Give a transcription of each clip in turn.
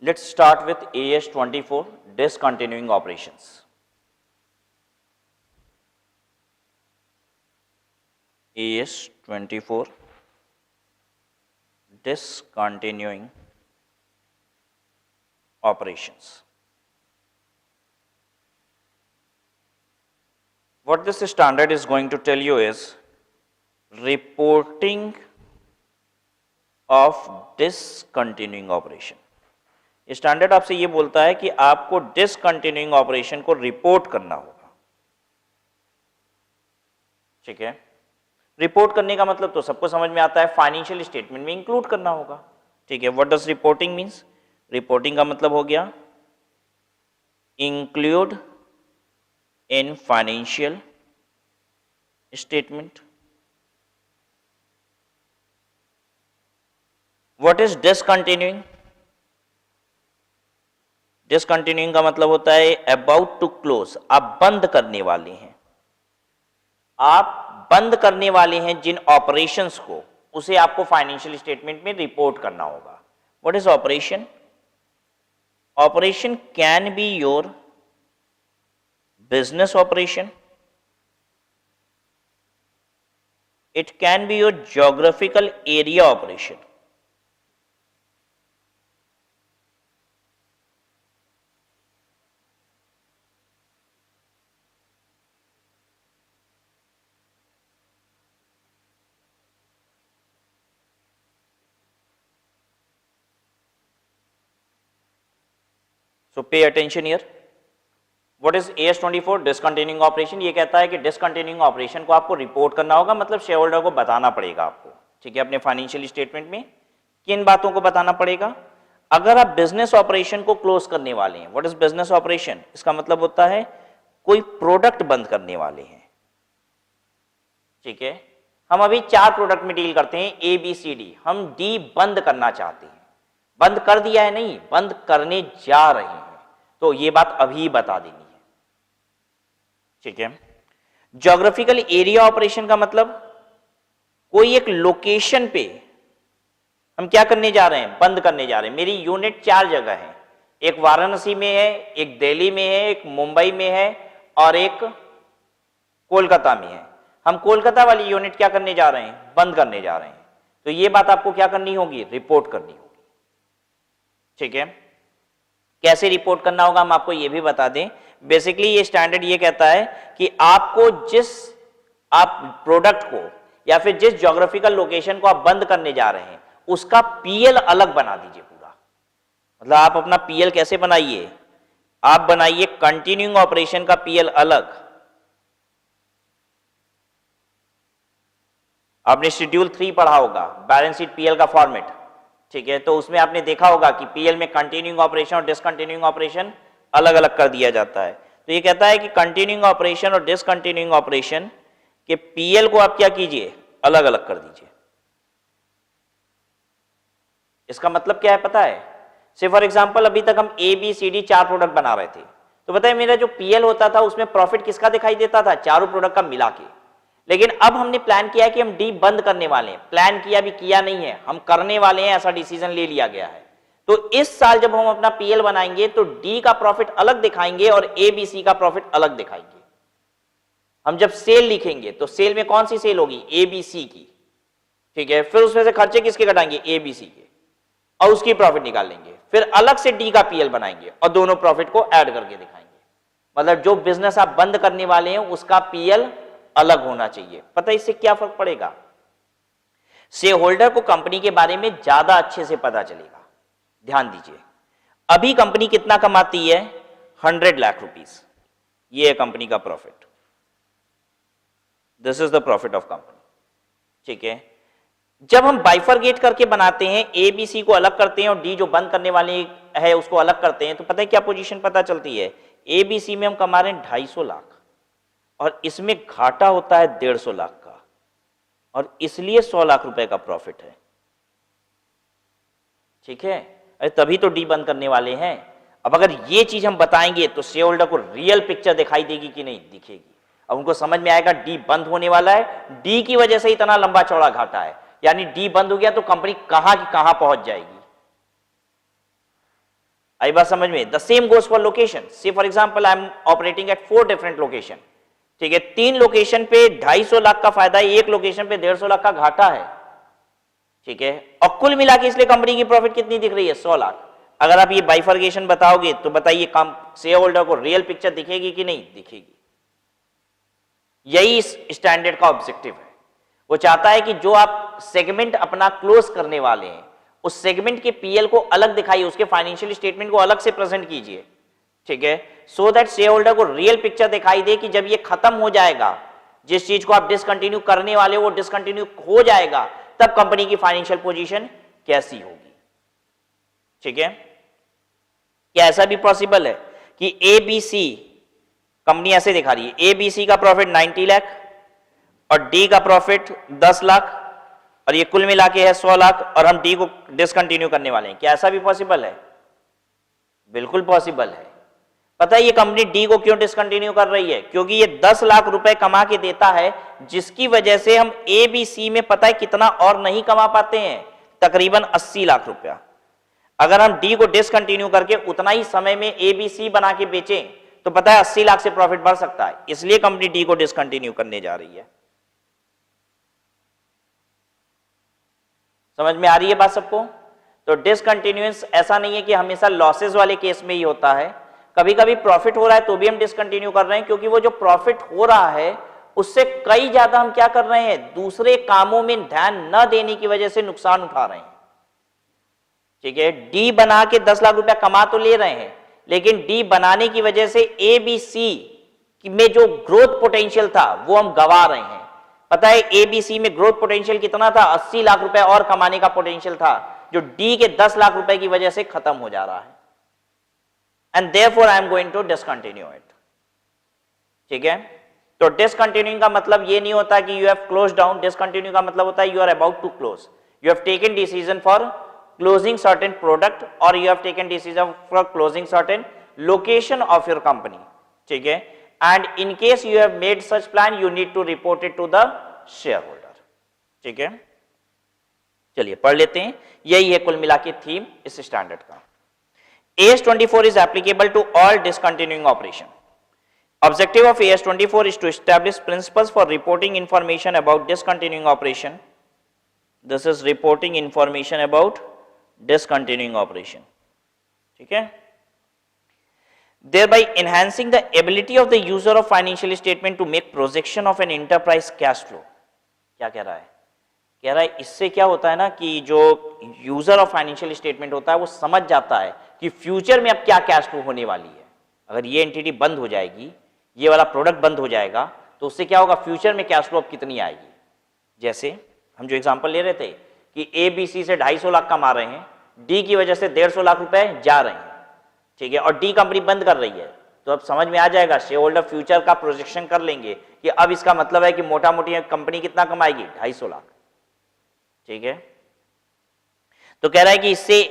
Let's start with AS24, discontinuing operations. AS24, discontinuing operations. What this standard is going to tell you is reporting of discontinuing operation. Standard आपसे ये बोलता है कि आपको discontinuing operation को report करना होगा. ठीक है, रिपोर्ट करने का मतलब तो सबको समझ में आता है, फाइनेंशियल स्टेटमेंट में इंक्लूड करना होगा. ठीक है, what does reporting means? Reporting का मतलब हो गया include in financial statement. What is discontinuing? Discontinuing का मतलब होता है अबाउट टू क्लोज, आप बंद करने वाले हैं. आप बंद करने वाले हैं जिन ऑपरेशंस को, उसे आपको फाइनेंशियल स्टेटमेंट में रिपोर्ट करना होगा. What is operation? Operation can be your business operation, it can be your geographical area operation. So pay attention here. What is AS24 discontinuing operation? ये कहता है कि discontinuing operation को आपको रिपोर्ट करना होगा, मतलब शेयर होल्डर को बताना पड़ेगा आपको. ठीक है, अपने फाइनेंशियल स्टेटमेंट में किन बातों को बताना पड़ेगा? अगर आप बिजनेस ऑपरेशन को क्लोज करने वाले हैं. What is business operation? इसका मतलब होता है कोई प्रोडक्ट बंद करने वाले हैं. ठीक है, हम अभी 4 प्रोडक्ट में डील करते हैं, ABCD. हम D बंद करना चाहते हैं. बंद कर दिया है नहीं, बंद करने जा रहे हैं, तो ये बात अभी बता देनी है. ठीक है, ज्योग्राफिकल एरिया ऑपरेशन का मतलब कोई एक लोकेशन पे हम क्या करने जा रहे हैं? बंद करने जा रहे हैं. मेरी यूनिट 4 जगह है, एक वाराणसी में है, एक दिल्ली में है, एक मुंबई में है और एक कोलकाता में है. हम कोलकाता वाली यूनिट क्या करने जा रहे हैं? बंद करने जा रहे हैं. तो ये बात आपको क्या करनी होगी? रिपोर्ट करनी होगी. ठीक है, कैसे रिपोर्ट करना होगा हम आपको ये भी बता दें. बेसिकली ये स्टैंडर्ड ये कहता है कि आपको जिस आप प्रोडक्ट को या फिर जिस ज्योग्राफिकल लोकेशन को आप बंद करने जा रहे हैं उसका पीएल अलग बना दीजिए पूरा. मतलब आप अपना पीएल कैसे बनाइए? आप बनाइए कंटिन्यूइंग ऑपरेशन का पीएल अलग. आपने शेड्यूल 3 पढ़ा होगा, बैलेंस शीट पीएल का फॉर्मेट. ठीक है, तो उसमें आपने देखा होगा कि पीएल में कंटिन्यूइंग ऑपरेशन और डिसकंटिन्यूइंग ऑपरेशन अलग अलग कर दिया जाता है. तो ये कहता है कि कंटिन्यूइंग ऑपरेशन और डिसकंटिन्यूइंग ऑपरेशन के पीएल को आप क्या कीजिए? अलग अलग कर दीजिए. इसका मतलब क्या है पता है? से फॉर एग्जांपल अभी तक हम ABCD 4 प्रोडक्ट बना रहे थे, तो बताइए मेरा जो पीएल होता था उसमें प्रॉफिट किसका दिखाई देता था? चारों प्रोडक्ट का मिला के. लेकिन अब हमने प्लान किया कि हम D बंद करने वाले हैं. प्लान किया भी किया नहीं है, हम करने वाले हैं, ऐसा डिसीजन ले लिया गया है. तो इस साल जब हम अपना पीएल बनाएंगे तो D का प्रॉफिट अलग दिखाएंगे और ABC का प्रॉफिट अलग दिखाएंगे. हम जब सेल लिखेंगे तो सेल में कौन सी सेल होगी? ABC की. ठीक है, फिर उसमें से खर्चे किसके घटाएंगे? ABC के, और उसकी प्रॉफिट निकाल लेंगे. फिर अलग से D का पीएल बनाएंगे और दोनों प्रॉफिट को ऐड करके दिखाएंगे. मतलब जो बिजनेस आप बंद करने वाले हैं उसका पीएल अलग होना चाहिए. पता है इससे क्या फर्क पड़ेगा? शेयर होल्डर को कंपनी के बारे में ज्यादा अच्छे से पता चलेगा. ध्यान दीजिए, अभी कंपनी कितना कमाती है? 100 लाख रुपीस. ये है कंपनी का profit. This is the profit of company. ठीक है, जब हम बाइफरगेट करके बनाते हैं, ABC को अलग करते हैं और D जो बंद करने वाले है उसको अलग करते हैं, तो पता है क्या पोजीशन पता चलती है? ABC में हम कमा रहे हैं 250 लाख और इसमें घाटा होता है 150 लाख का, और इसलिए 100 लाख रुपए का प्रॉफिट है. ठीक है, अरे तभी तो D बंद करने वाले हैं. अब अगर ये चीज हम बताएंगे तो शेयर होल्डर को रियल पिक्चर दिखाई देगी कि नहीं? दिखेगी. अब उनको समझ में आएगा D बंद होने वाला है, D की वजह से इतना लंबा चौड़ा घाटा है, यानी D बंद हो गया तो कंपनी कहां की कहां पहुंच जाएगी. आई बात समझ में? The same goes for location. See for example I am operating at 4 different location. ठीक है, 3 लोकेशन पे 250 लाख का फायदा है, 1 लोकेशन पे 150 लाख का घाटा है. ठीक है, और कुल मिला के इसलिए कंपनी की प्रॉफिट कितनी दिख रही है? 100 लाख. अगर आप ये बाइफर्गेशन बताओगे तो बताइए कम शेयर होल्डर को रियल पिक्चर दिखेगी कि नहीं दिखेगी? यही इस स्टैंडर्ड का ऑब्जेक्टिव है. वो चाहता है कि जो आप सेगमेंट अपना क्लोज करने वाले हैं उस सेगमेंट के पीएल को अलग दिखाइए, उसके फाइनेंशियल स्टेटमेंट को अलग से प्रेजेंट कीजिए. ठीक है, सो दैट शेयर होल्डर को रियल पिक्चर दिखाई दे कि जब ये खत्म हो जाएगा, जिस चीज को आप डिसकंटिन्यू करने वाले वो डिसकंटिन्यू हो जाएगा, तब कंपनी की फाइनेंशियल पोजीशन कैसी होगी. ठीक है, क्या ऐसा भी पॉसिबल है कि एबीसी कंपनी ऐसे दिखा रही है, एबीसी का प्रॉफिट 90 लाख और डी का प्रॉफिट 10 लाख और ये कुल मिला के है 100 लाख और हम डी को डिसकंटिन्यू करने वाले हैं? क्या ऐसा भी पॉसिबल है? बिल्कुल पॉसिबल है. पता है ये कंपनी डी को क्यों डिसकंटिन्यू कर रही है? क्योंकि ये 10 लाख रुपए कमा के देता है, जिसकी वजह से हम ए बी सी में पता है कितना और नहीं कमा पाते हैं, तकरीबन 80 लाख रुपया. अगर हम डी को डिसकंटिन्यू करके उतना ही समय में ए बी सी बना के बेचें तो पता है 80 लाख से प्रॉफिट बढ़ सकता है. इसलिए कंपनी डी को डिसकंटिन्यू करने जा रही है. समझ में आ रही है बात सबको? तो डिसकंटिन्यूएंस ऐसा नहीं है कि हमेशा लॉसेस वाले केस में ही होता है. कभी कभी प्रॉफिट हो रहा है तो भी हम डिसकंटिन्यू कर रहे हैं, क्योंकि वो जो प्रॉफिट हो रहा है उससे कई ज्यादा हम क्या कर रहे हैं, दूसरे कामों में ध्यान न देने की वजह से नुकसान उठा रहे हैं. ठीक है, डी बना के 10 लाख रुपया कमा तो ले रहे हैं, लेकिन डी बनाने की वजह से ए बी सी में जो ग्रोथ पोटेंशियल था वो हम गवा रहे हैं. पता है एबीसी में ग्रोथ पोटेंशियल कितना था? 80 लाख रुपए और कमाने का पोटेंशियल था, जो डी के 10 लाख रुपए की वजह से खत्म हो जा रहा है. And therefore I am going to discontinue it. ठीक है, तो डिसकंटिन्यूइंग का मतलब ये नहीं होता कि you have close down. Discontinue का मतलब होता है you are about to close, you have taken decision for closing certain product और you have taken decision for closing certain location of your company. ठीक है, and in case you have made such plan you need to report it to the shareholder. ठीक है, चलिए पढ़ लेते हैं. यही है कुल मिला के थीम इस स्टैंडर्ड का. AS24 is applicable to all discontinuing operation. Objective of AS24 is to establish principles for reporting information about discontinuing operation. This is reporting information about discontinuing operation. ठीक है, thereby enhancing the ability of the user of financial statement to make projection of an enterprise cash flow. क्या कह रहा है? कह रहा है इससे क्या होता है ना कि जो यूजर ऑफ फाइनेंशियल स्टेटमेंट होता है वो समझ जाता है कि फ्यूचर में अब क्या कैश फ्लो होने वाली है. अगर ये एंटिटी बंद हो जाएगी, ये वाला प्रोडक्ट बंद हो जाएगा, तो उससे क्या होगा, फ्यूचर में कैश फ्लो अब कितनी आएगी. जैसे हम जो एग्जांपल ले रहे थे कि ए बी सी से 250 लाख कमा रहे हैं, डी की वजह से 150 लाख रुपए जा रहे हैं. ठीक है, और डी कंपनी बंद कर रही है, तो अब समझ में आ जाएगा, शेयर होल्डर फ्यूचर का प्रोजेक्शन कर लेंगे कि अब इसका मतलब है कि मोटा मोटी कंपनी कितना कमाएगी, 250 लाख. ठीक है, तो कह रहा है कि इससे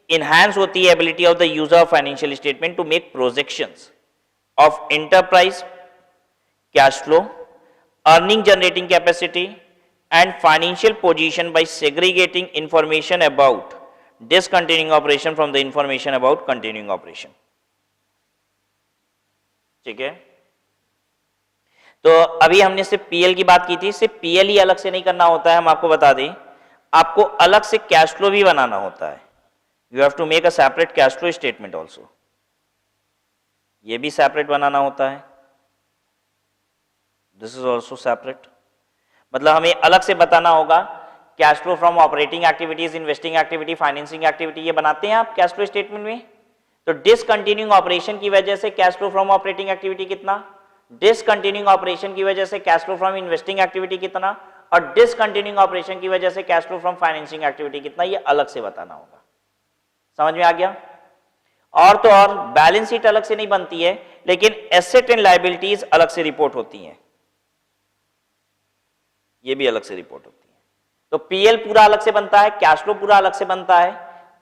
इनहैंस होती है ability of the user of financial statement to make projections of enterprise cash flow, earning generating capacity and financial position by segregating information about discontinuing operation from the information about continuing operation. ठीक है, तो अभी हमने सिर्फ PL की बात की थी. सिर्फ पीएल ही अलग से नहीं करना होता है, हम आपको बता दें, आपको अलग से कैश फ्लो भी बनाना होता है. You have to make a separate cash flow statement also. ये भी सेपरेट बनाना होता है. This is also separate. मतलब हमें अलग से बताना होगा cash flow from operating activities, investing activity, financing activity, ये बनाते हैं आप कैश फ्लो स्टेटमेंट में. तो डिसकंटिन्यूइंग ऑपरेशन की वजह से cash flow from operating activity कितना, डिसकंटिन्यूइंग ऑपरेशन की वजह से cash flow from investing activity कितना, और डिसकंटिन्यूइंग ऑपरेशन की वजह से cash flow from financing activity कितना, ये अलग से बताना होगा. समझ में आ गया? और तो और बैलेंस शीट अलग से नहीं बनती है, लेकिन एसेट एंड लायबिलिटीज अलग से रिपोर्ट होती हैं. ये भी अलग से रिपोर्ट होती है. तो पीएल पूरा अलग से बनता है, कैश फ्लो पूरा अलग से बनता है,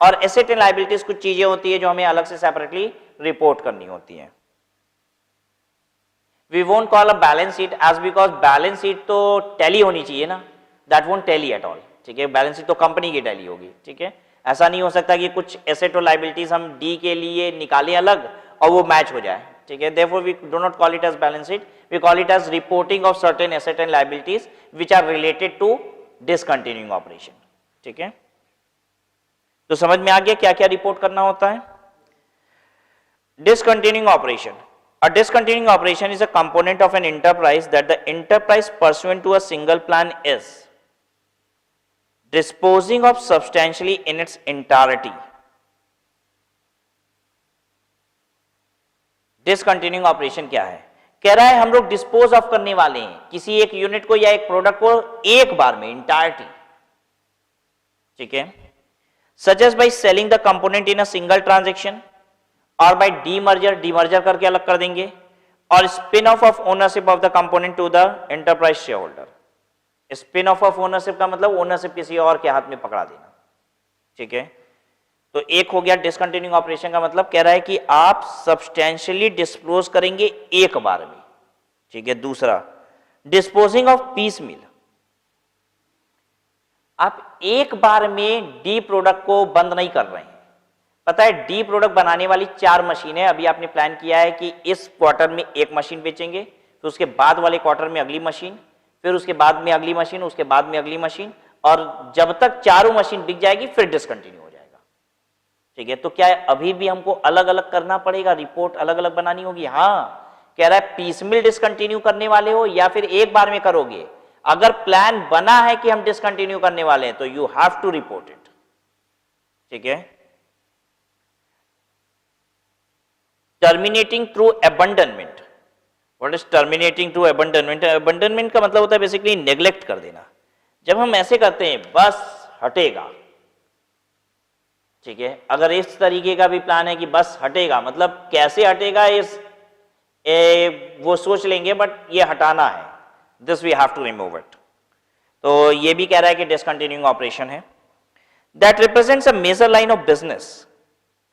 और एसेट एंड लायबिलिटीज कुछ चीजें होती है जो हमें अलग से सेपरेटली रिपोर्ट करनी होती हैं. We won't call a balance sheet as because balance sheet तो टैली होनी चाहिए ना, that won't tally at all. ठीक है, बैलेंस शीट तो कंपनी की टैली होगी. ठीक है, ऐसा नहीं हो सकता कि कुछ एसेट और लाइबिलिटीज हम डी के लिए निकालें अलग और वो मैच हो जाए, ठीक है। therefore we do not call it as balance sheet, we call it as reporting of certain asset and liabilities which are related to discontinuing operation, ठीक है। तो समझ में आ गया क्या क्या रिपोर्ट करना होता है। discontinuing operation, a discontinuing operation is a component of an enterprise that the enterprise pursuant to a single plan is disposing of substantially in its entirety. Discontinuing operation क्या है? कह रहा है हम लोग डिस्पोज ऑफ करने वाले हैं किसी एक यूनिट को या एक प्रोडक्ट को एक बार में, इंटायरिटी, ठीक है। Such as by selling the component in a single transaction और बाय डीमर्जर, डीमर्जर करके अलग कर देंगे, और spin off ownership of the component to the enterprise share holder. Spin off ownership का मतलब ओनरशिप किसी और के हाथ में पकड़ा देना, ठीक है। तो एक हो गया डिसकंटिन्यूइंग ऑपरेशन का मतलब, कह रहा है कि आप सब्सटेंशियली डिस्पोज करेंगे एक बार में, ठीक है। दूसरा डिस्पोजिंग ऑफ पीस मिल, आप एक बार में डी प्रोडक्ट को बंद नहीं कर रहे हैं। पता है डी प्रोडक्ट बनाने वाली 4 मशीनें, अभी आपने प्लान किया है कि इस क्वार्टर में एक मशीन बेचेंगे, तो उसके बाद वाले क्वार्टर में अगली मशीन, फिर उसके बाद में अगली मशीन, उसके बाद में अगली मशीन, और जब तक चारों मशीन बिक जाएगी फिर डिसकंटिन्यू हो जाएगा, ठीक है। तो क्या है अभी भी हमको अलग अलग करना पड़ेगा, रिपोर्ट अलग अलग बनानी होगी? हाँ, कह रहा है पीसमिल डिसकंटिन्यू करने वाले हो या फिर एक बार में करोगे। अगर प्लान बना है कि हम डिसकंटिन्यू करने वाले हैं तो you have to report it, ठीक है। Terminating through abandonment, what is terminating through abandonment? Abandonment का मतलब होता है बेसिकली नेग्लेक्ट कर देना। जब हम ऐसे करते हैं बस हटेगा, ठीक है। अगर इस तरीके का भी प्लान है कि बस हटेगा, मतलब कैसे हटेगा इस वो सोच लेंगे, बट ये हटाना है, this we have to remove it. तो ये भी कह रहा है कि डिसकंटिन्यूइंग ऑपरेशन है। That represents a major line of business.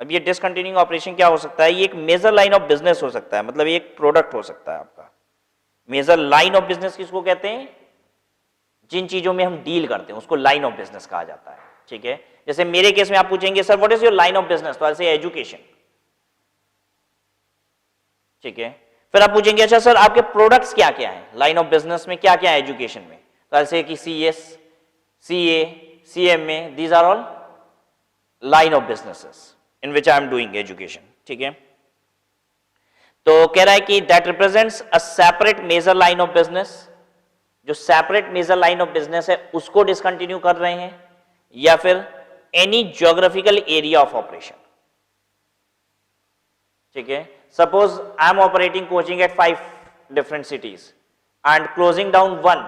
अब ये डिसकंटिन्यूइंग ऑपरेशन क्या हो सकता है? ये एक मेजर लाइन ऑफ बिजनेस हो सकता है, मतलब एक प्रोडक्ट हो सकता है आपका। मेजर लाइन ऑफ बिजनेस किसको कहते हैं? जिन चीजों में हम डील करते हैं उसको लाइन ऑफ बिजनेस कहा जाता है, ठीक है। जैसे मेरे केस में आप पूछेंगे sir what is your line of business, तो ऐसे एजुकेशन, ठीक है। फिर आप पूछेंगे अच्छा सर आपके प्रोडक्ट्स क्या क्या हैं लाइन ऑफ बिजनेस में, क्या क्या है एजुकेशन में, तो ऐसे कि CS, CA, CMA, these are all line of businesses in which I am doing education, ठीक है। तो कह रहा है कि that represents a separate major line of business. जो separate major line of business है उसको डिसकंटिन्यू कर रहे हैं, या फिर any geographical area of operation, ठीक है। Suppose I am operating coaching at 5 different cities and closing down 1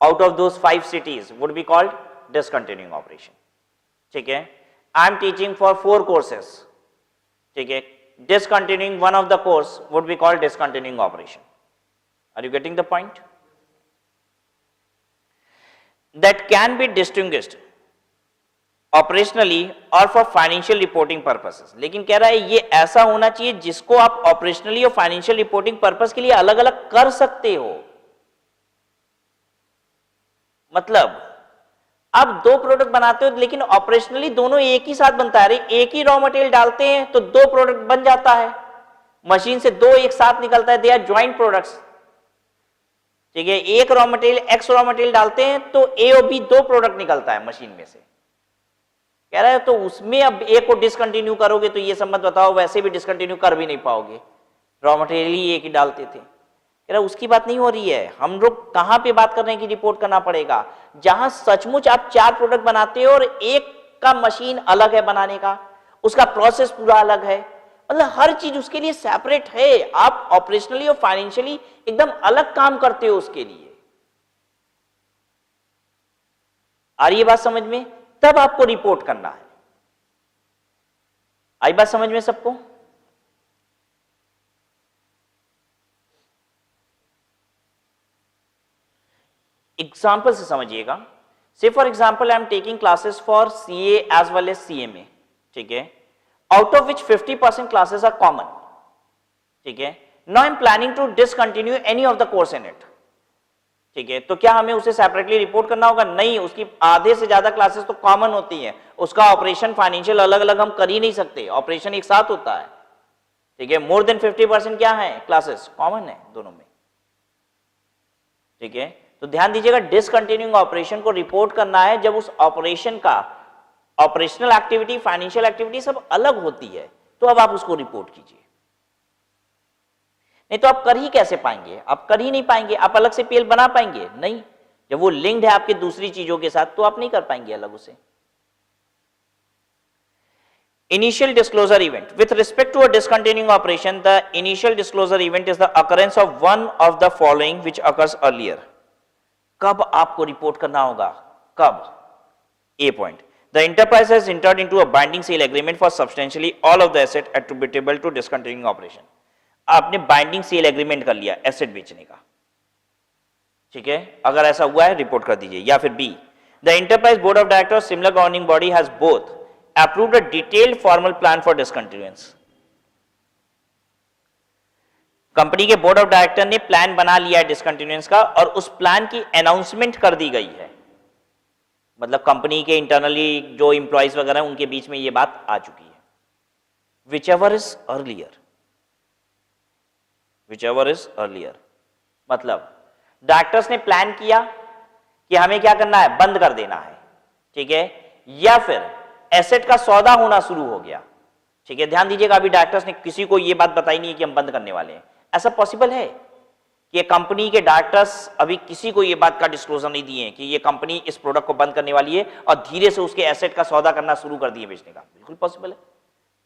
out of those 5 cities would be called discontinuing operation, ठीक है। I am teaching for 4 courses, ठीक है। Discontinuing one of the course would be called discontinuing operation. Are you getting the point? That can be distinguished operationally or for financial reporting purposes. लेकिन कह रहा है ये ऐसा होना चाहिए जिसको आप ऑपरेशनली और फाइनेंशियल रिपोर्टिंग पर्पस के लिए अलग अलग कर सकते हो। मतलब अब 2 प्रोडक्ट बनाते हो लेकिन ऑपरेशनली दोनों एक ही साथ बनता है। एक ही रॉ मटेरियल डालते हैं तो 2 प्रोडक्ट बन जाता है, मशीन से 2 एक साथ निकलता है, दे आर ज्वाइंट प्रोडक्ट्स, ठीक है। एक raw material x raw material डालते हैं तो ए और बी 2 प्रोडक्ट निकलता है मशीन में से। कह रहा है तो उसमें अब ए को डिसकंटिन्यू करोगे तो ये सब मत बताओ, वैसे भी डिसकंटिन्यू कर भी नहीं पाओगे, रॉ मटेरियल ही एक ही डालते थे। उसकी बात नहीं हो रही है। हम लोग कहां पे बात कर रहे हैं कि रिपोर्ट करना पड़ेगा? जहां सचमुच आप 4 प्रोडक्ट बनाते हो और एक का मशीन अलग है बनाने का, उसका प्रोसेस पूरा अलग है, मतलब हर चीज उसके लिए सेपरेट है। आप ऑपरेशनली और फाइनेंशियली एकदम अलग काम करते हो उसके लिए। आ रही है बात समझ में? तब आपको रिपोर्ट करना है। आई बात समझ में सबको? एग्जाम्पल से समझिएगा। Say for example I am taking classes for CA as well as CMA, ठीक है, out of which 50% classes are common, ठीक है। Now I am planning to discontinue any of the course in it. ठीक है, तो क्या हमें उसे सेपरेटली रिपोर्ट करना होगा? नहीं, उसकी आधे से ज्यादा क्लासेस तो कॉमन होती हैं, उसका ऑपरेशन फाइनेंशियल अलग अलग हम कर ही नहीं सकते, ऑपरेशन एक साथ होता है। ठीक है, मोर देन 50% क्या है, क्लासेस कॉमन है दोनों में। ठीक है, तो ध्यान दीजिएगा, डिसकंटिन्यूइंग ऑपरेशन को रिपोर्ट करना है जब उस ऑपरेशन का ऑपरेशनल एक्टिविटी, फाइनेंशियल एक्टिविटी सब अलग होती है, तो अब आप उसको रिपोर्ट कीजिए। नहीं तो आप कर ही कैसे पाएंगे? आप कर ही नहीं पाएंगे। आप अलग से पीएल बना पाएंगे? नहीं, जब वो लिंक्ड है आपके दूसरी चीजों के साथ तो आप नहीं कर पाएंगे अलग उसे। Initial disclosure event. With respect to a discontinuing operation, the initial disclosure event is the occurrence of one of the following which occurs earlier. कब आपको रिपोर्ट करना होगा? कब? A point. The enterprise has entered into a binding sale agreement for substantially all of the asset attributable to discontinuing operation. आपने binding sale agreement कर लिया asset बेचने का। ठीक है, अगर ऐसा हुआ है रिपोर्ट कर दीजिए। या फिर B, the enterprise board of directors similar governing body has both approved a detailed formal plan for discontinuance. Company के बोर्ड ऑफ डायरेक्टर ने प्लान बना लिया है डिसकंटिन्यूएंस का और उस प्लान की अनाउंसमेंट कर दी गई है, मतलब कंपनी के इंटरनली जो इंप्लॉइज वगैरह उनके बीच में ये बात आ चुकी है। whichever is earlier, मतलब डायरेक्टर्स ने प्लान किया कि हमें क्या करना है, बंद कर देना है। ठीक है, या फिर एसेट का सौदा होना शुरू हो गया। ठीक है, ध्यान दीजिएगा, अभी डायरेक्टर्स ने किसी को यह बात बताई नहीं है कि हम बंद करने वाले हैं। ऐसा पॉसिबल है कि कंपनी के डायरेक्टर्स अभी किसी को यह बात का डिस्क्लोजर नहीं दिए कि ये कंपनी इस प्रोडक्ट को बंद करने वाली है और धीरे से उसके एसेट का सौदा करना शुरू कर दिए बेचने का? बिल्कुल पॉसिबल है।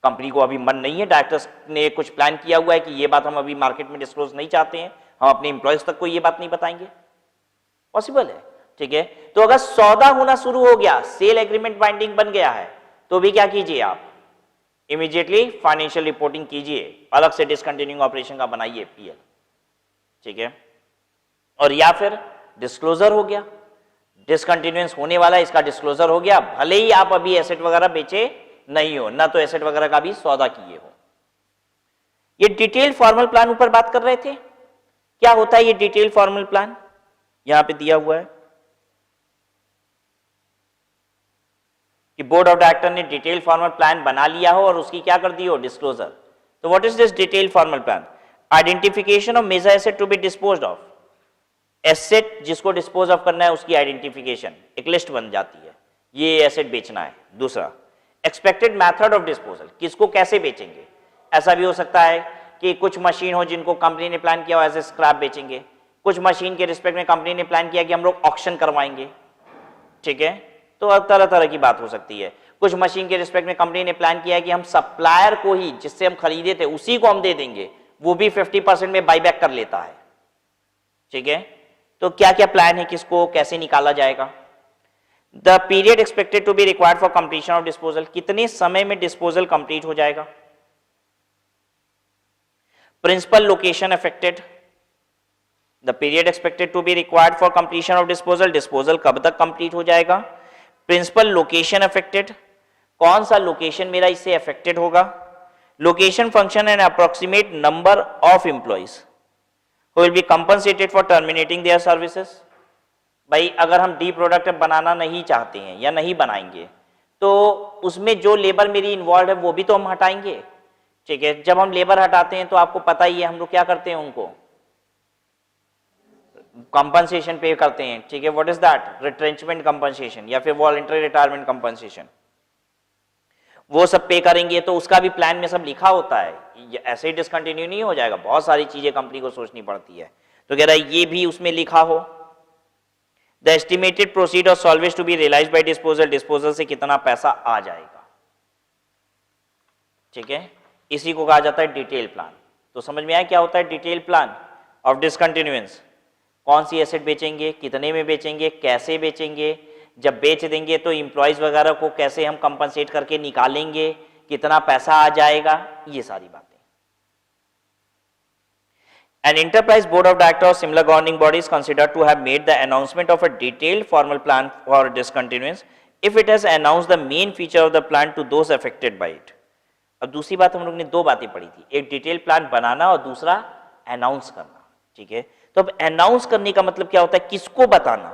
कंपनी को अभी मन नहीं है, डायरेक्टर्स ने कुछ प्लान किया हुआ है कि ये बात हम अभी मार्केट में डिस्क्लोज नहीं चाहते हैं, हम अपने इंप्लॉयज तक को ये बात नहीं बताएंगे। पॉसिबल है। ठीक है, तो अगर सौदा होना शुरू हो गया, सेल एग्रीमेंट बाइंडिंग बन गया है, तो भी क्या कीजिए, आप इमीडिएटली फाइनेंशियल रिपोर्टिंग कीजिए, अलग से डिसकंटिन्यूइंग ऑपरेशन का बनाइए पीएल। ठीक है, और या फिर डिस्क्लोजर हो गया, डिसकंटिन्यूएंस होने वाला है, इसका डिस्क्लोजर हो गया, भले ही आप अभी एसेट वगैरह बेचे नहीं हो, ना तो एसेट वगैरह का भी सौदा किए हो। ये डिटेल्ड फॉर्मल प्लान ऊपर बात कर रहे थे, क्या होता है ये डिटेल्ड फॉर्मल प्लान? यहां पे दिया हुआ है कि बोर्ड ऑफ डायरेक्टर ने डिटेल फॉर्मल प्लान बना लिया हो और उसकी क्या कर दी हो, डिस्क्लोजर। तो what is this detail formal plan? Identification of major asset to be disposed of, asset जिसको डिस्पोज ऑफ करना है उसकी आइडेंटिफिकेशन, एक लिस्ट बन जाती है, ये एसेट बेचना है। दूसरा, एक्सपेक्टेड मेथड ऑफ डिस्पोजल, किसको कैसे बेचेंगे। ऐसा भी हो सकता है कि कुछ मशीन हो जिनको कंपनी ने प्लान किया हो एज ए स्क्रैप बेचेंगे, कुछ मशीन के रिस्पेक्ट में कंपनी ने प्लान किया कि हम लोग ऑक्शन करवाएंगे। ठीक है, तो तरह तरह की बात हो सकती है। कुछ मशीन के रिस्पेक्ट में कंपनी ने प्लान किया है कि हम सप्लायर को ही, जिससे हम खरीदे थे उसी को हम दे देंगे, वो भी 50% में बाईबैक कर लेता है। ठीक है, तो क्या क्या प्लान है, किसको कैसे निकाला जाएगा। The period expected to be required for completion of disposal, कितने समय में डिस्पोजल कंप्लीट हो जाएगा। Principal location affected, the period expected to be required for completion of disposal, disposal कब तक कंप्लीट हो जाएगा। प्रिंसिपल लोकेशन अफेक्टेड, कौन सा लोकेशन मेरा इससे अफेक्टेड होगा। Location function and approximate number of employees who will be compensated for terminating their services. भाई अगर हम डी प्रोडक्ट बनाना नहीं चाहते हैं या नहीं बनाएंगे तो उसमें जो लेबर मेरी इन्वॉल्व है वो भी तो हम हटाएंगे। ठीक है, जब हम लेबर हटाते हैं तो आपको पता ही है हम लोग क्या करते हैं, उनको कंपनसेशन पे करते हैं। ठीक है, what is that, retrenchment compensation या फिर वॉलंटरी रिटायरमेंट कंपनसेशन, वो सब पे करेंगे। तो उसका भी प्लान में सब लिखा होता है, ऐसे ही डिसकंटिन्यू नहीं हो जाएगा, बहुत सारी चीजें कंपनी को सोचनी पड़ती है। तो कह रहा है ये भी उसमें लिखा हो। The estimated proceed of salvage to be realised by disposal, disposal से कितना पैसा आ जाएगा। ठीक है, इसी को कहा जाता है डिटेल प्लान। तो समझ में आया क्या होता है डिटेल प्लान ऑफ डिसकंटिन्यूएंस। कौन सी एसेट बेचेंगे, कितने में बेचेंगे, कैसे बेचेंगे, जब बेच देंगे तो एम्प्लॉइज वगैरह को कैसे हम कंपनसेट करके निकालेंगे, कितना पैसा आ जाएगा, ये सारी बातें। An enterprise board of directors or similar governing body is considered to have made the announcement of a detailed formal plan for discontinuance if it has announced the main feature of the plan to those affected by it. अब दूसरी बात हम लोग ने दो बातें पढ़ी थी, एक डिटेल प्लान बनाना और दूसरा अनाउंस करना। ठीक है, तो अब अनाउंस करने का मतलब क्या होता है, किसको बताना,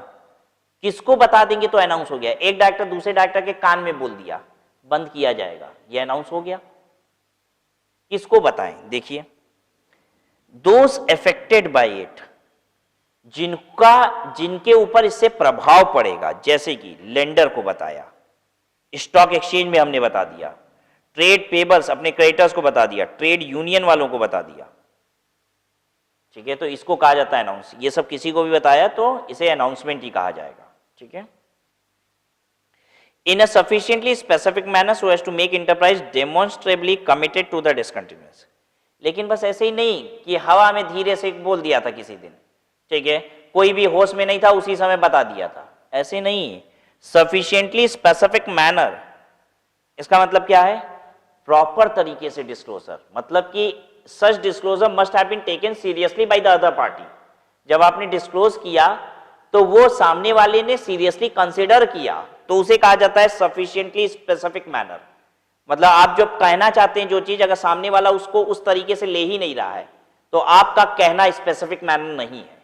किसको बता देंगे तो अनाउंस हो गया। एक डायरेक्टर दूसरे डायरेक्टर के कान में बोल दिया, बंद किया जाएगा, ये अनाउंस हो गया। किसको बताएं, देखिए दोस अफेक्टेड बाय इट, जिनके ऊपर इससे प्रभाव पड़ेगा, जैसे कि लेंडर को बताया, स्टॉक एक्सचेंज में हमने बता दिया, ट्रेड पेबल्स अपने क्रेडिटर्स को बता दिया, ट्रेड यूनियन वालों को बता दिया, ठीक है, तो इसको कहा जाता है अनाउंस। ये सब किसी को भी बताया तो इसे अनाउंसमेंट ही कहा जाएगा, ठीक है। In a sufficiently specific manner so as to make enterprise demonstrably committed to the discontinuous. लेकिन बस ऐसे ही नहीं कि हवा में धीरे से बोल दिया था किसी दिन, ठीक है, कोई भी होश में नहीं था उसी समय बता दिया था, ऐसे नहीं। सफिशिएंटली स्पेसिफिक मैनर, इसका मतलब क्या है, प्रॉपर तरीके से डिस्क्लोजर, मतलब कि such disclosure must have been taken seriously by the other party. जब आपने डिस्क्लोज किया तो वो सामने वाले ने सीरियसली कंसिडर किया, तो उसे कहा जाता है सफिशिएंटली स्पेसिफिक मैनर। मतलब आप जब कहना चाहते हैं जो चीज, अगर सामने वाला उसको उस तरीके से ले ही नहीं रहा है तो आपका कहना स्पेसिफिक मैनर नहीं है,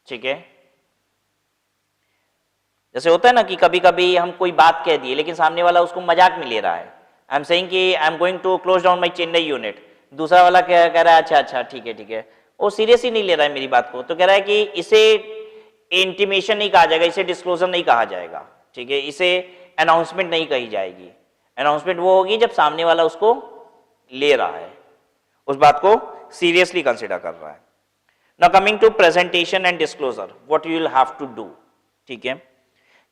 ठीक है। जैसे होता है ना कि कभी कभी हम कोई बात कह दिए लेकिन सामने वाला उसको मजाक में ले रहा है। आई एम सेइंग कि I am going to close down my Chennai unit, दूसरा वाला कह रहा है अच्छा अच्छा ठीक है, वो सीरियस ही नहीं ले रहा है मेरी बात को, तो कह रहा है कि इसे इंटीमेशन नहीं कहा जाएगा, इसे डिस्क्लोजर नहीं कहा जाएगा, ठीक है, इसे अनाउंसमेंट नहीं कही जाएगी। अनाउंसमेंट वो होगी जब सामने वाला उसको ले रहा है, उस बात को सीरियसली कंसिडर कर रहा है। Now coming to presentation and disclosure, what you will have to do, ठीक है,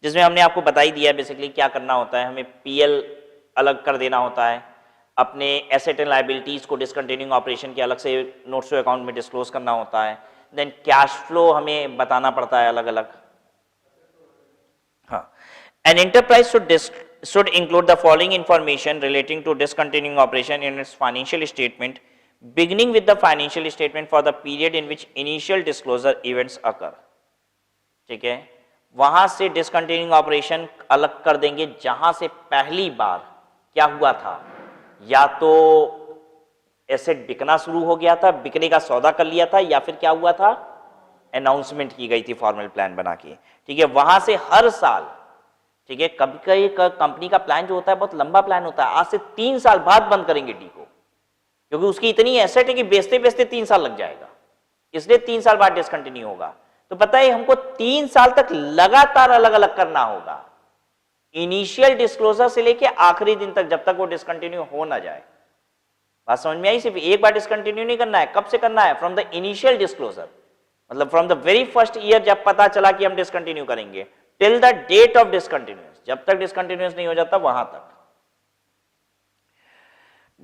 जिसमें हमने आपको बता ही दिया बेसिकली क्या करना होता है। हमें पीएल अलग कर देना होता है, अपने एसेट एंड लायबिलिटीज को डिसकंटिन्यूइंग ऑपरेशन के अलग से नोट्स टू अकाउंट में डिस्क्लोज करना होता है। देन कैश फ्लो हमें बताना पड़ता है अलग अलग। हाँ, an enterprise should include the following information relating to discontinuing operation in its financial statement, beginning with the financial statement for the period in which initial disclosure events occur, ठीक है। वहां से डिसकंटिन्यूइंग ऑपरेशन अलग कर देंगे जहां से पहली बार क्या हुआ था, या तो एसेट बिकना शुरू हो गया था, बिकने का सौदा कर लिया था, या फिर क्या हुआ था, अनाउंसमेंट की गई थी फॉर्मल प्लान बना के, ठीक है। वहां से हर साल, ठीक है, कभी कभी कंपनी का प्लान जो होता है बहुत लंबा प्लान होता है, आज से 3 साल बाद बंद करेंगे डी को, क्योंकि उसकी इतनी एसेट है कि बेचते बेचते 3 साल लग जाएगा, इसलिए 3 साल बाद डिसकंटिन्यू होगा। तो पता है हमको 3 साल तक लगातार अलग अलग करना होगा, इनिशियल डिस्क्लोजर से लेके आखिरी दिन तक, जब तक वो डिसकंटिन्यू हो ना जाए। बात समझ में आई? सिर्फ एक बार डिसकंटिन्यू नहीं करना है, कब से करना है, फ्रॉम द इनिशियल डिस्क्लोजर, मतलब from the very first year जब पता चला कि हम डिसकंटिन्यू करेंगे, till the date of discontinuous, जब तक डिसकंटिन्यूअस नहीं हो जाता वहां तक।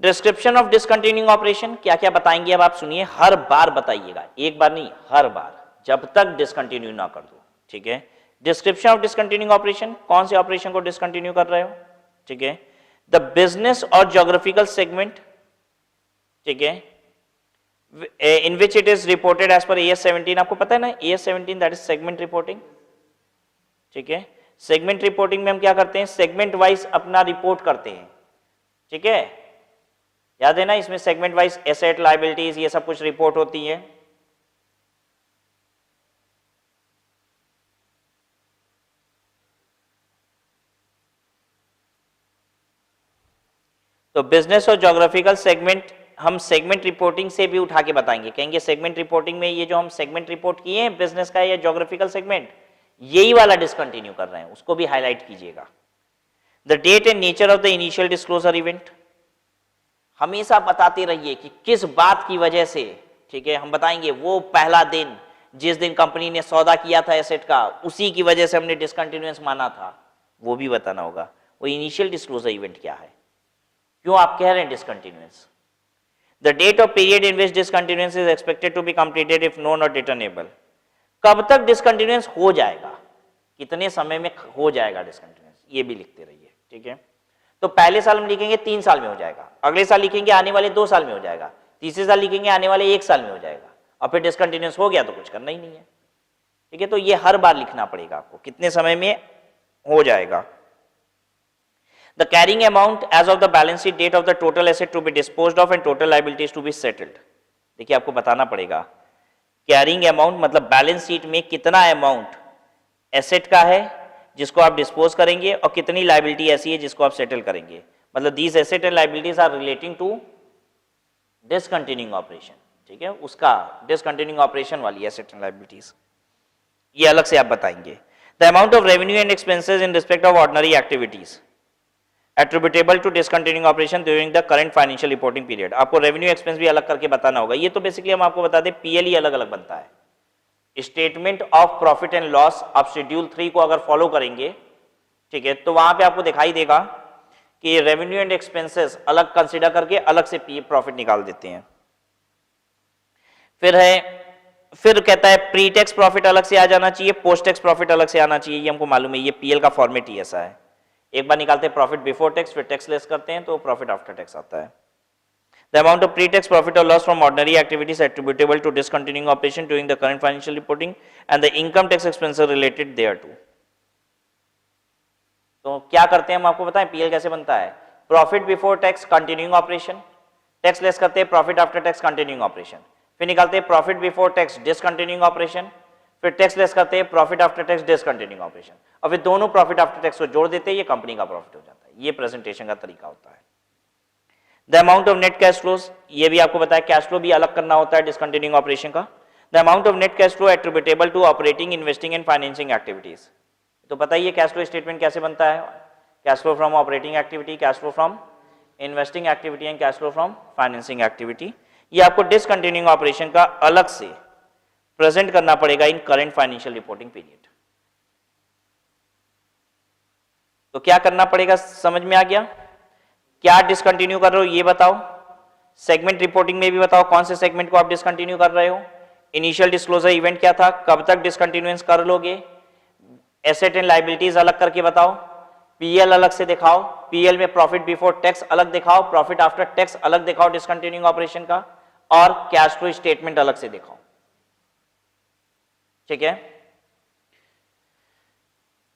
डिस्क्रिप्शन ऑफ डिसकंटिन्यूइंग ऑपरेशन, क्या क्या बताएंगे अब आप सुनिए, हर बार बताइएगा, एक बार नहीं हर बार, जब तक डिसकंटिन्यू ना कर दो, ठीक है। डिस्क्रिप्शन ऑफ डिसकंटिन्यूइंग ऑपरेशन, कौन से ऑपरेशन को डिसकंटिन्यू कर रहे हो, ठीक है। द बिजनेस और ज्योग्राफिकल सेगमेंट, ठीक है, in which it is reported as per AS 17, आपको पता है ना AS 17 that is segment reporting, ठीक है। सेगमेंट रिपोर्टिंग में हम क्या करते हैं, सेगमेंट वाइज अपना रिपोर्ट करते हैं, ठीक है, याद है ना, इसमें सेगमेंट वाइज एसेट लायबिलिटीज ये सब कुछ रिपोर्ट होती है। तो बिजनेस और ज्योग्राफिकल सेगमेंट हम सेगमेंट रिपोर्टिंग से भी उठा के बताएंगे, कहेंगे सेगमेंट रिपोर्टिंग में ये जो हम सेगमेंट रिपोर्ट किए हैं बिजनेस का या ज्योग्राफिकल सेगमेंट, यही वाला डिसकंटिन्यू कर रहे हैं, उसको भी हाईलाइट कीजिएगा। The date and nature of the initial disclosure event, हमेशा बताते रहिए कि किस बात की वजह से, ठीक है, हम बताएंगे वो पहला दिन जिस दिन कंपनी ने सौदा किया था एसेट का, उसी की वजह से हमने डिसकंटिन्यूअस माना था, वो भी बताना होगा। वो इनिशियल डिस्क्लोजर इवेंट क्या है, क्यों आप कह रहे हैं discontinuous. The date of period in which discontinuous is expected to be completed if known or determinable, कब तक डिसकंटिन्यूअस हो जाएगा, कितने समय में हो जाएगा डिसकंटिन्यूअस, ये भी लिखते रहिए, ठीक है। तो पहले साल में लिखेंगे 3 साल में हो जाएगा, अगले साल लिखेंगे आने वाले 2 साल में हो जाएगा, तीसरे साल लिखेंगे आने वाले 1 साल में हो जाएगा, और फिर डिसकंटिन्यूअस हो गया तो कुछ करना ही नहीं है, ठीक है। तो ये हर बार लिखना पड़ेगा आपको, कितने समय में हो जाएगा। The carrying amount as of the balance sheet date of the total asset to be disposed of and total liabilities to be settled, देखिए आपको बताना पड़ेगा कैरिंग अमाउंट मतलब बैलेंस शीट में कितना अमाउंट एसेट का है जिसको आप डिस्पोज करेंगे और कितनी लाइबिलिटी ऐसी है जिसको आप सेटल करेंगे। मतलब these asset and liabilities are relating to discontinuing operation, ठीक है, उसका डिसकंटिन्यूइंग ऑपरेशन वाली एसेट एंड लाइबिलिटीज ये अलग से आप बताएंगे। The amount of revenue and expenses in respect of ordinary activities attributable to discontinuing operation during the current financial reporting period. आपको रेवेन्यू एक्सपेंस भी अलग करके बताना होगा। ये तो बेसिकली हम आपको बता दें पीएल ही अलग अलग बनता है। Statement of profit and loss आप शेड्यूल 3 को अगर फॉलो करेंगे, ठीक है, तो वहां पे आपको दिखाई देगा कि रेवेन्यू एंड एक्सपेंसेस अलग कंसीडर करके अलग से प्रॉफिट निकाल देते हैं। फिर कहता है प्री टैक्स प्रॉफिट अलग से आ जाना चाहिए, पोस्ट टैक्स प्रॉफिट अलग से आना चाहिए। ये हमको मालूम है, ये पीएल का फॉर्मेट ही ऐसा है। एक बार निकालते हैं प्रॉफिट बिफोर टैक्स, फिर टैक्स लेस करते हैं तो प्रॉफिट आफ्टर टैक्स आता है। The amount of pre-tax profit or loss from ordinary activities attributable to discontinuing operation during the current financial reporting and the income tax expenses related thereto. तो क्या करते हैं हम आपको बताएं पीएल कैसे बनता है। Profit before tax continuing operation, tax less करते हैं profit after tax continuing operation, फिर निकालते हैं profit before tax discontinuing operation, फिर टैक्स लेस करते हैं profit after tax discontinuing operation, और फिर दोनों प्रॉफिट आफ्टर टैक्स को जोड़ देते हैं, ये कंपनी का प्रॉफिट हो जाता है। ये प्रेजेंटेशन का तरीका होता है। The amount of net cash flows, ये भी आपको बताया कैश फ्लो भी अलग करना होता है डिसकंटिन्यूइंग ऑपरेशन का। The amount of net cash flow attributable to operating, investing and financing activities. तो पता ही है कैश फ्लो स्टेटमेंट कैसे बनता है, cash flow from operating activity, cash flow from investing activity and cash flow from financing activity. ये आपको discontinuing operation का अलग से प्रेजेंट करना पड़ेगा इन करंट फाइनेंशियल रिपोर्टिंग पीरियड। तो क्या करना पड़ेगा, समझ में आ गया? क्या डिसकंटिन्यू कर रहे हो ये बताओ, सेगमेंट रिपोर्टिंग में भी बताओ कौन से सेगमेंट को आप डिसकंटिन्यू कर रहे हो, इनिशियल डिस्क्लोजर इवेंट क्या था, कब तक डिसकंटिन्यूएंस कर लोगे, एसेट एंड लायबिलिटीज अलग करके बताओ, पीएल अलग से दिखाओ, पीएल में प्रॉफिट बिफोर टैक्स अलग दिखाओ, प्रॉफिट आफ्टर टैक्स अलग दिखाओ डिसकंटिन्यूइंग ऑपरेशन का, और कैश फ्लो स्टेटमेंट अलग से दिखाओ। ठीक है,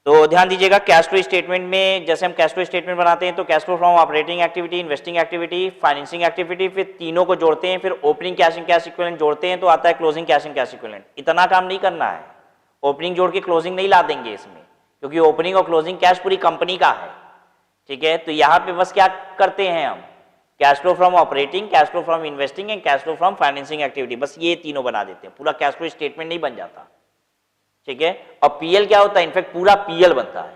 तो ध्यान दीजिएगा कैश फ्लो स्टेटमेंट में जैसे हम कैश फ्लो स्टेटमेंट बनाते हैं तो cash flow from operating activity, investing activity, financing activity, फिर तीनों को जोड़ते हैं, फिर opening cash and cash equivalent जोड़ते हैं तो आता है closing cash and cash equivalent. इतना काम नहीं करना है, ओपनिंग जोड़ के क्लोजिंग नहीं ला देंगे इसमें, क्योंकि ओपनिंग और क्लोजिंग कैश पूरी कंपनी का है। ठीक है, तो यहाँ पे बस क्या करते हैं हम, cash flow from operating, cash flow from investing and cash flow from financing activity, बस ये तीनों बना देते हैं, पूरा कैश फ्लो स्टेटमेंट नहीं बन जाता। ठीक है, और पीएल क्या होता है, इनफैक्ट पूरा पीएल बनता है।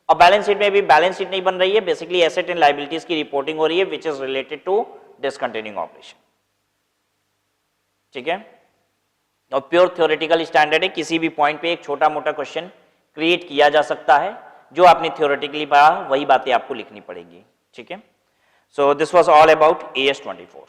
और बैलेंस शीट में भी बैलेंस शीट नहीं बन रही है, बेसिकली एसेट एंड लायबिलिटीज की रिपोर्टिंग हो रही है which is related to discontinuing operation. ठीक है, और प्योर थ्योरेटिकल स्टैंडर्ड है, किसी भी पॉइंट पे एक छोटा मोटा क्वेश्चन क्रिएट किया जा सकता है, जो आपने थ्योरेटिकली पढ़ा वही बातें आपको लिखनी पड़ेगी। ठीक है, so this was all about AS 24।